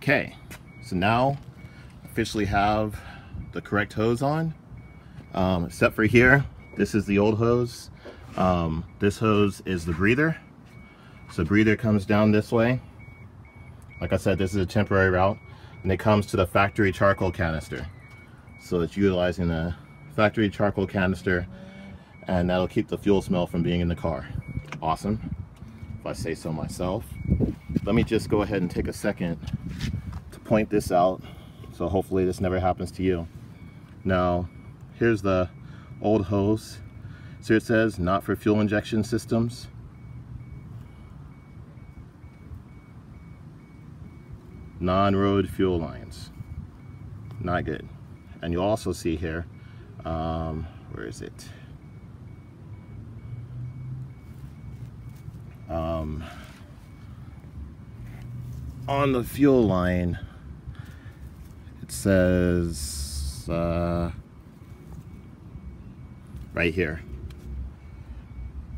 Okay, so now officially have the correct hose on, except for here. This is the old hose. This hose is the breather. So breather comes down this way. Like I said, this is a temporary route, and it comes to the factory charcoal canister. So it's utilizing the factory charcoal canister, and that'll keep the fuel smell from being in the car. Awesome, if I say so myself. Let me just go ahead and take a second to point this out, so hopefully this never happens to you. Now, here's the old hose. So it says not for fuel injection systems. Non-road fuel lines. Not good. And you'll also see here, where is it? On the fuel line, it says right here,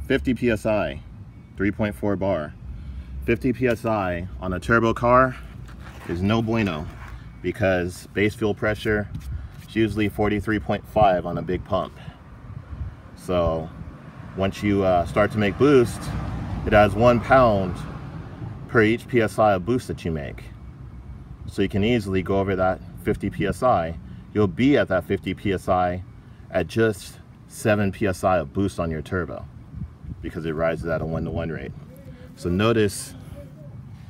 50 psi, 3.4 bar. 50 psi on a turbo car is no bueno, because base fuel pressure is usually 43.5 on a big pump. So once you start to make boost, it has 1 pound per each psi of boost that you make. So you can easily go over that 50 psi. You'll be at that 50 psi at just 7 psi of boost on your turbo, because it rises at a 1-to-1 rate. So notice,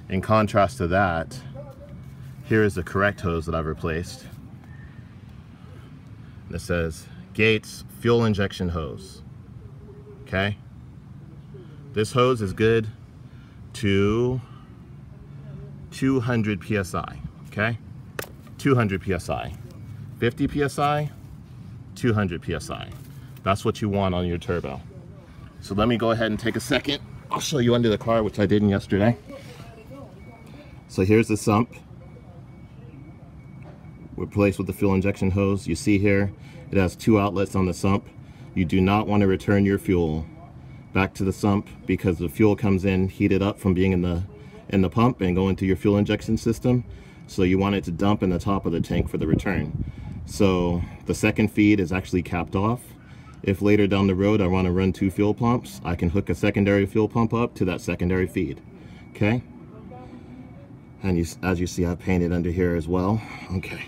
in contrast to that, here is the correct hose that I've replaced. This says Gates fuel injection hose. Okay, this hose is good to 200 psi. Okay, 200 psi, 50 psi, 200 psi. That's what you want on your turbo. So let me go ahead and take a second. I'll show you under the car, which I didn't yesterday. So here's the sump, replaced with the fuel injection hose. You see here, it has 2 outlets on the sump. You do not want to return your fuel back to the sump, because the fuel comes in heated up from being in the pump and go into your fuel injection system. So you want it to dump in the top of the tank for the return. So the second feed is actually capped off. If later down the road I want to run 2 fuel pumps, I can hook a secondary fuel pump up to that secondary feed. Okay, and as you see, I've painted under here as well. Okay,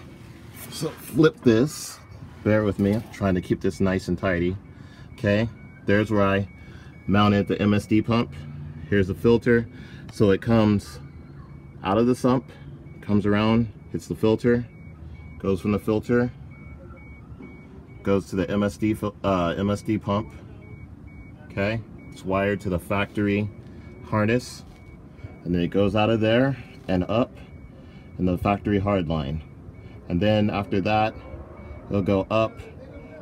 so flip this, bear with me, I'm trying to keep this nice and tidy. Okay, there's where I mounted the MSD pump. Here's the filter. So it comes out of the sump, comes around, hits the filter, goes from the filter, goes to the MSD pump. Okay, it's wired to the factory harness, and then it goes out of there and up in the factory hard line, and then after that it'll go up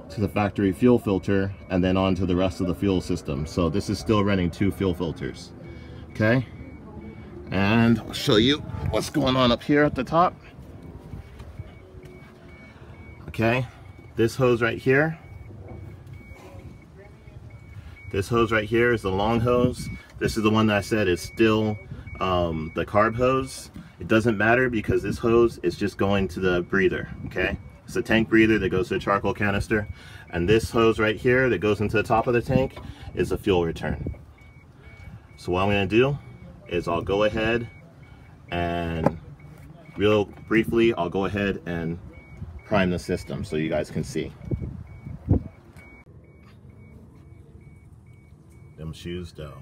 to the factory fuel filter, and then on to the rest of the fuel system. So this is still running 2 fuel filters. Okay, and I'll show you what's going on up here at the top. Okay, this hose right here, is the long hose. This is the one that I said is still the carb hose. It doesn't matter, because this hose is just going to the breather. Okay, it's a tank breather that goes to a charcoal canister, and this hose right here that goes into the top of the tank is a fuel return. So what I'm going to do is I'll go ahead and real briefly, I'll go ahead and prime the system so you guys can see. Them shoes though.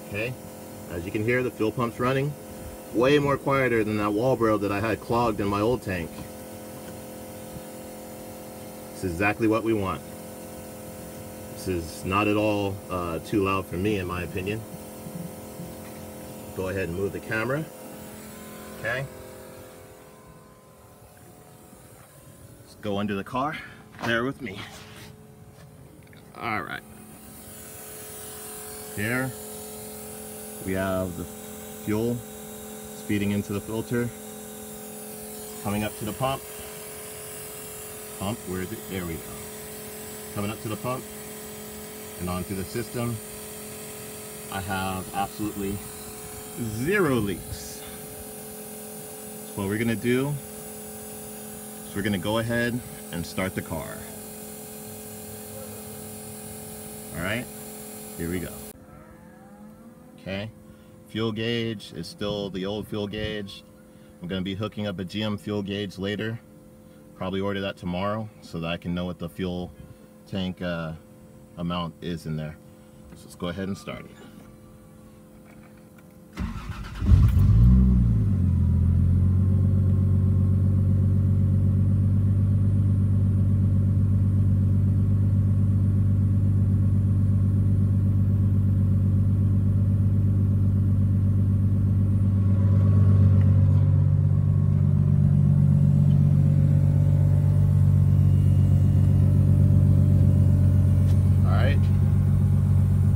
Okay, as you can hear, the fuel pump's running. Way more quieter than that wall barrel that I had clogged in my old tank. This is exactly what we want. This is not at all too loud for me, in my opinion. Go ahead and move the camera. Okay. Let's go under the car. Bear with me. All right. Here we have the fuel. feeding into the filter, coming up to the pump. Where is it? There we go. Coming up to the pump and onto the system. I have absolutely 0 leaks. So what we're gonna do is we're gonna go ahead and start the car. All right, here we go. Okay, fuel gauge is still the old fuel gauge. I'm gonna be hooking up a GM fuel gauge later. Probably order that tomorrow so that I can know what the fuel tank amount is in there. So let's go ahead and start it.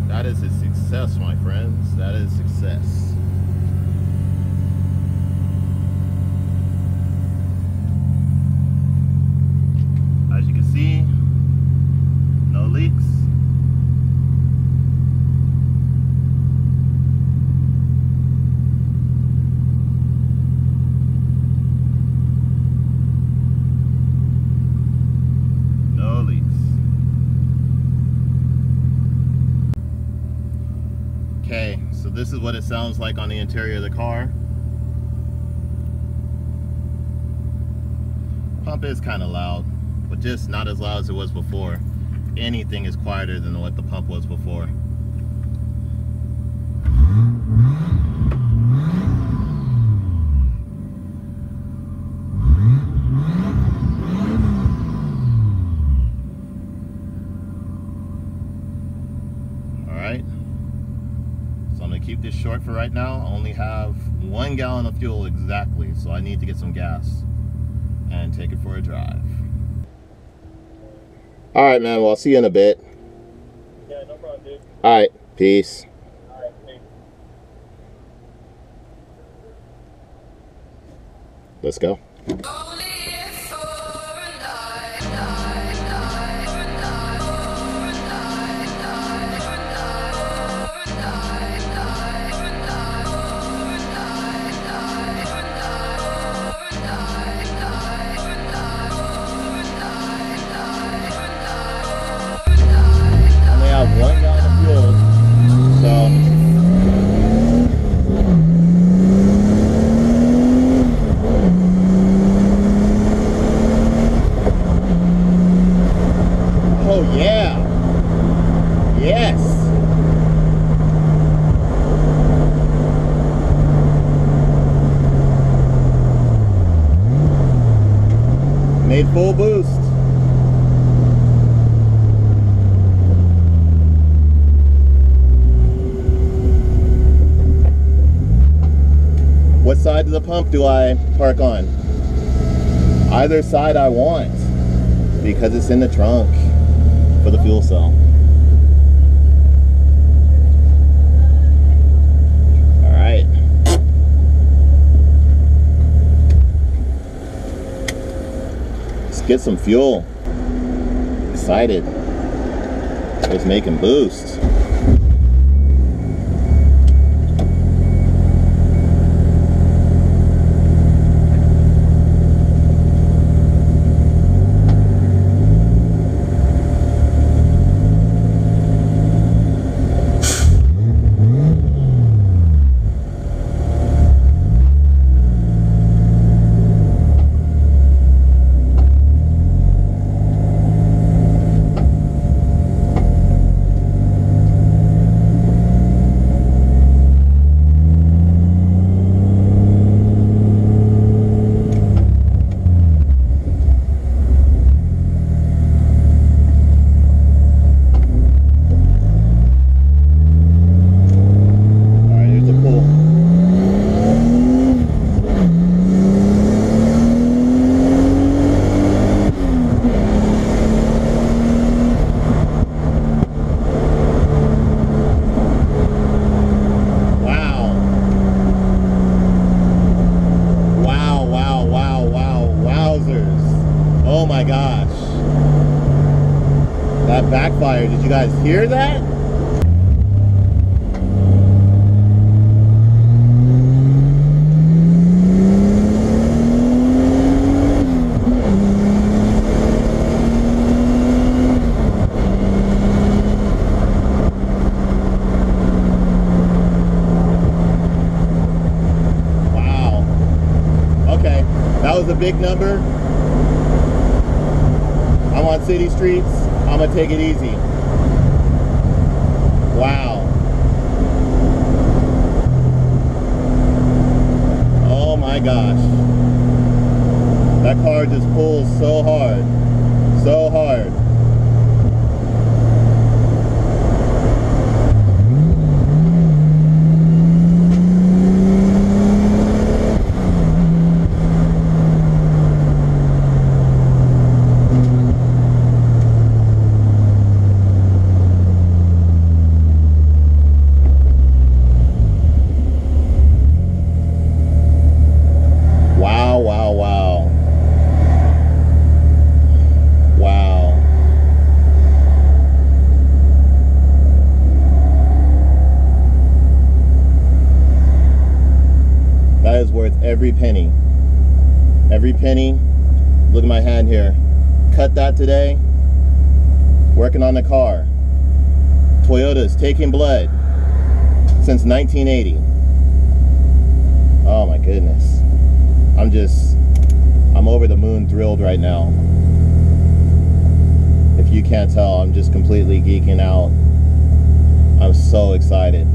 That is a success, my friends. That is success. As you can see, no leaks. No leaks. Okay, so this is what it sounds like on the interior of the car. Pump is kind of loud, but just not as loud as it was before. Anything is quieter than what the pump was before. All right. So I'm gonna keep this short for right now. I only have 1 gallon of fuel exactly, so I need to get some gas and take it for a drive. All right, man. Well, I'll see you in a bit. Yeah, no problem, dude. All right. Peace. All right, peace. Let's go. I have 1 gallon of fuel, so oh yeah, yes, made full boost. What side of the pump do I park on? Either side I want, because it's in the trunk for the fuel cell. All right. Let's get some fuel. Excited. It's making boost. guys hear that? Wow. Okay, that was a big number. I'm on city streets. I'm gonna take it easy. Wow. Oh my gosh. That car just pulls so hard. So hard. Every penny. Every penny. Look at my hand here. Cut that today. Working on the car. Toyota's taking blood since 1980. Oh my goodness. I'm over the moon thrilled right now. If you can't tell, I'm just completely geeking out. I'm so excited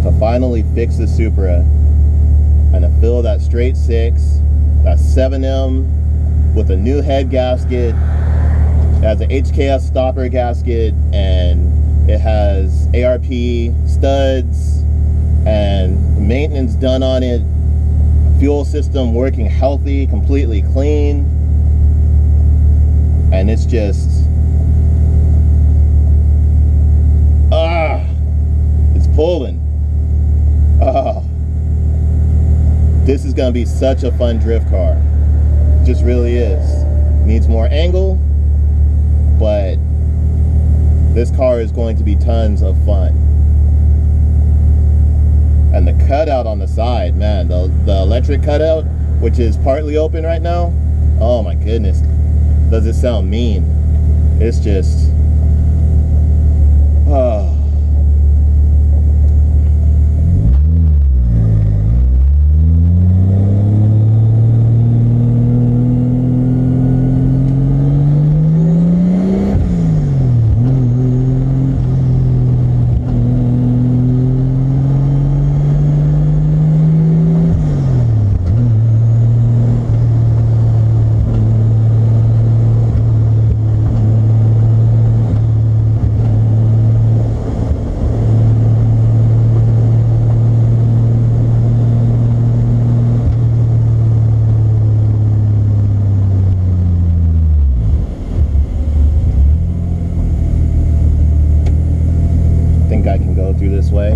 to finally fix the Supra and to fill that straight 6, that 7M with a new head gasket. It has an HKS stopper gasket, and it has ARP studs and maintenance done on it. Fuel system working healthy, completely clean, and it's just it's pulling. This is gonna be such a fun drift car. It just really is. Needs more angle, but this car is going to be tons of fun. And the cutout on the side, man, the electric cutout, which is partly open right now, oh my goodness, does it sound mean. It's just I can go through this way.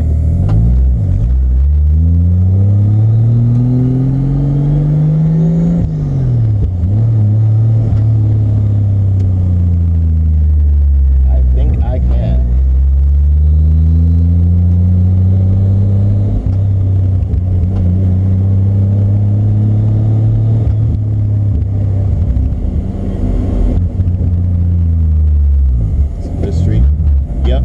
I think I can. This street. Yep.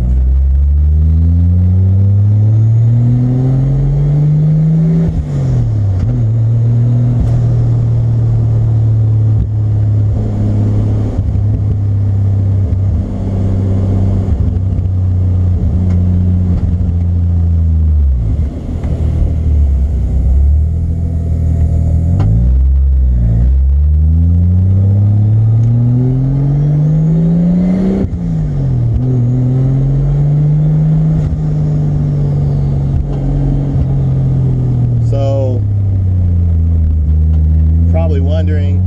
Wondering,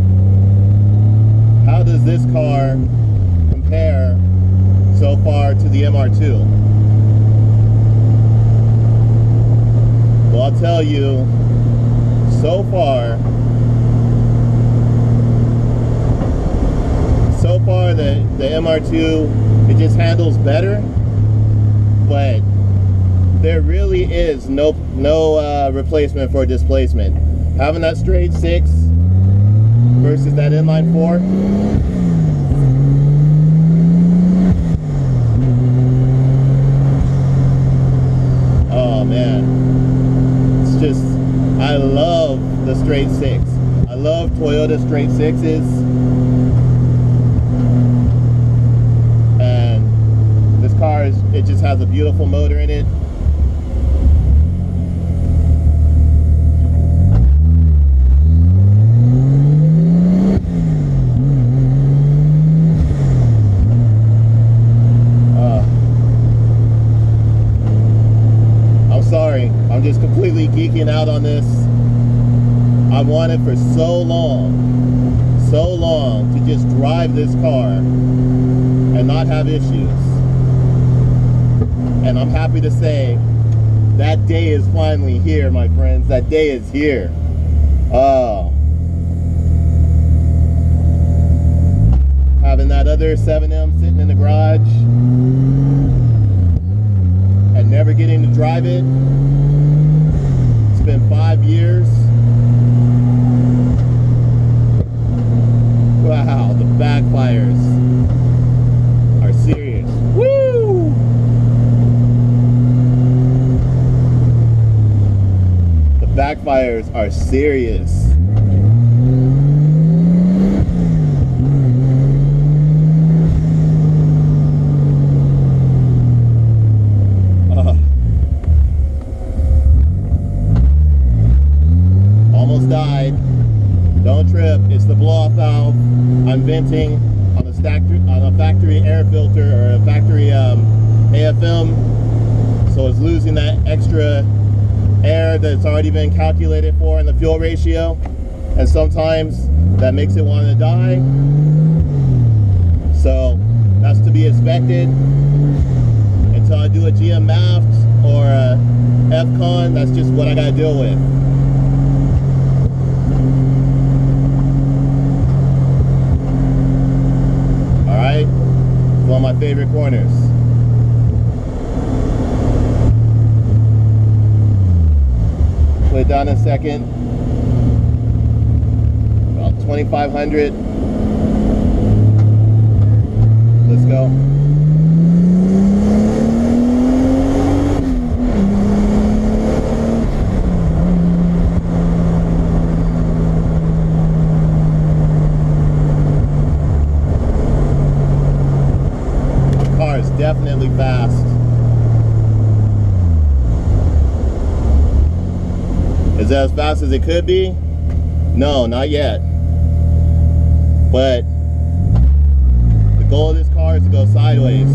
how does this car compare so far to the MR2? Well, I'll tell you, so far before, the MR2, it just handles better, but there really is no replacement for displacement. Having that straight 6 versus that inline 4. Oh man, it's just, I love the straight 6. I love Toyota straight 6s. And this car is, it just has a beautiful motor in it. I'm just completely geeking out on this. I wanted for so long to just drive this car and not have issues. And I'm happy to say that day is finally here, my friends. That day is here. Oh. Having that other 7M sitting in the garage and never getting to drive it. It's been 5 years. Wow, the backfires are serious. Woo! The backfires are serious. Died. Don't trip. It's the blow-off valve. I'm venting on a factory air filter or a factory AFM, so it's losing that extra air that's already been calculated for in the fuel ratio, and sometimes that makes it want to die. So that's to be expected. Until I do a GM MAFT or a FCON, that's just what I got to deal with. One of my favorite corners. Put it down in a second. About 2,500. Let's go. Definitely fast. Is that as fast as it could be? No, not yet. But the goal of this car is to go sideways.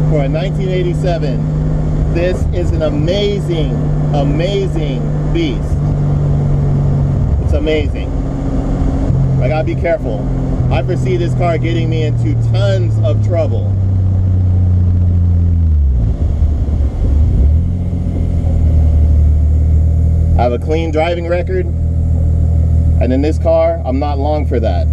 For a 1987, this is an amazing, amazing beast. It's amazing. I gotta be careful. I foresee this car getting me into tons of trouble. I have a clean driving record, and in this car, I'm not long for that.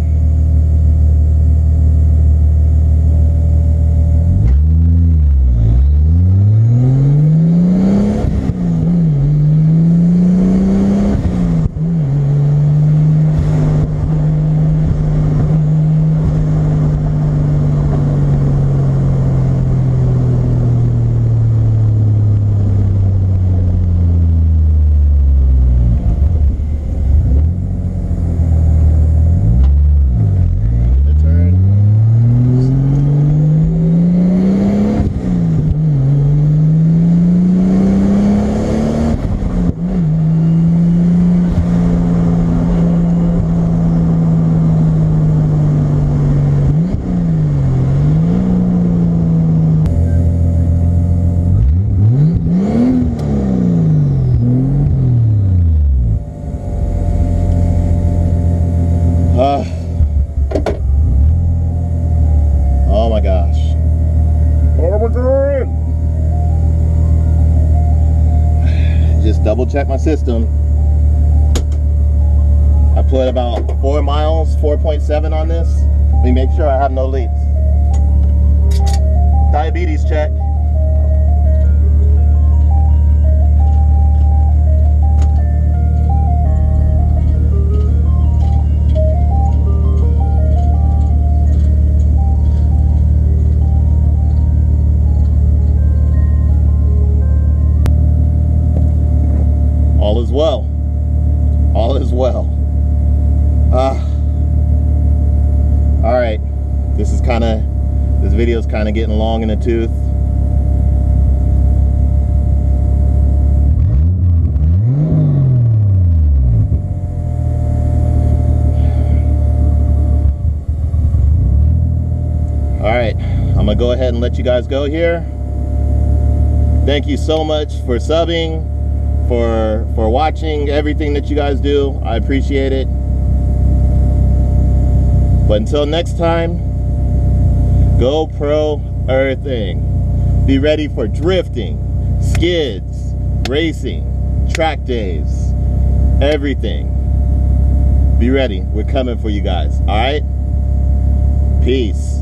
check my system. I put about 4 miles, 4.7 on this. Let me make sure I have no leaks. Diabetes check. All is well. All is well. All right. This video is kind of getting long in the tooth. All right. I'm gonna go ahead and let you guys go here. Thank you so much for subbing, for watching everything that you guys do. I appreciate it. But until next time, go pro everything. Be ready for drifting, skids, racing, track days, everything. Be ready. We're coming for you guys. All right? Peace.